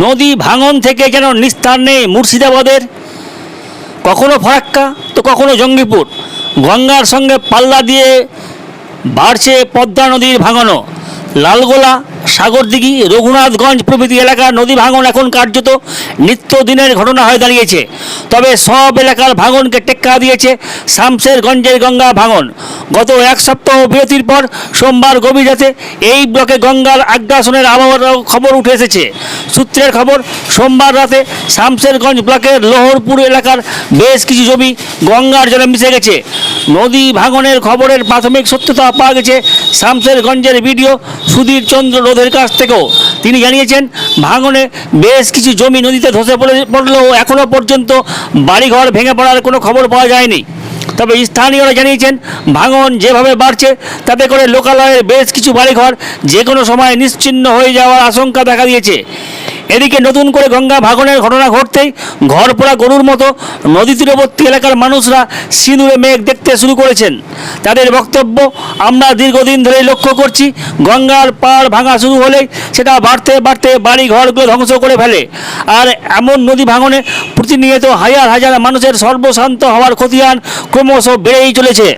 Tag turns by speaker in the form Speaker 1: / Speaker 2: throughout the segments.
Speaker 1: নদী ভাঙন থেকে যেন নিস্তার নেই মুর্শিদাবাদের। কখনো ফরাক্কা তো কখনো জঙ্গিপুর। গঙ্গার সঙ্গে পাল্লা দিয়ে বাড়ছে পদ্মা নদীর ভাঙনও। লালগোলা, সাগরদিঘি, রঘুনাথগঞ্জ প্রভৃতি এলাকার নদী ভাঙন এখন কার্যত নিত্যদিনের ঘটনা হয়ে দাঁড়িয়েছে। তবে সব এলাকার ভাঙনকে টেক্কা দিয়েছে শামশেরগঞ্জের গঙ্গা ভাঙন। গত এক সপ্তাহ বিরতির পর সোমবার গভীর রাতে এই ব্লকে গঙ্গার আগ্রাসনের আবহাওয়ার খবর উঠে এসেছে। সূত্রের খবর, সোমবার রাতে শামশেরগঞ্জ ব্লকের লোহরপুর এলাকার বেশ কিছু জমি গঙ্গার জলে মিশে গেছে। নদী ভাঙনের খবরের প্রাথমিক সত্যতা পাওয়া গেছে শামশেরগঞ্জের বিডিও সুধীর চন্দ্র রোধের কাছ থেকেও। তিনি জানিয়েছেন, ভাঙনে বেশ কিছু জমি নদীতে ধসে পড়লেও এখনও পর্যন্ত বাড়িঘর ভেঙে পড়ার কোনো খবর পাওয়া যায়নি। তবে স্থানীয়রা জানিয়েছেন, ভাঙন যেভাবে বাড়ছে তাতে করে লোকালয়ের বেশ কিছু বাড়িঘর যে কোনো সময় নিশ্চিহ্ন হয়ে যাওয়ার আশঙ্কা দেখা দিয়েছে। এদিকে নতুন করে গঙ্গা ভাঙনের ঘটনা ঘটতেই ঘরপোড়া গরুর মতো নদী তীরবর্তী এলাকার মানুষরা সিঁদুরে মেঘ দেখতে শুরু করেছেন। তাদের বক্তব্য, আমরা দীর্ঘদিন ধরে লক্ষ্য করছি, গঙ্গার পাড় ভাঙা শুরু হলেই সেটা বাড়তে বাড়তে বাড়ি ঘরগুলো ধ্বংস করে ফেলে। আর এমন নদী ভাঙনে প্রতিনিয়ত হাজার হাজার মানুষের সর্বশান্ত হওয়ার খতিয়ান ক্রমশ বেড়েই চলেছে।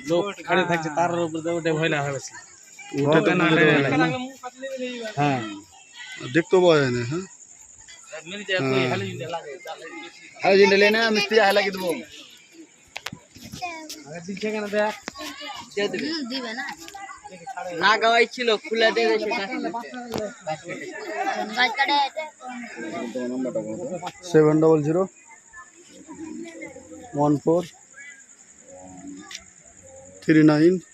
Speaker 2: লোক খাড়ি থাকছে তার উপরে ওটা ভয় লাগা হয়েছে। হ্যাঁ,
Speaker 3: দেখতে পাওয়া যায় না। হ্যাঁ, হ্যাঁ জিন্ডা লেনা মিস্ত্রি আয় লাগিয়ে দেবো।
Speaker 4: না গাওয়াই ছিল খুলে দেবে সেটা
Speaker 3: 700 14 39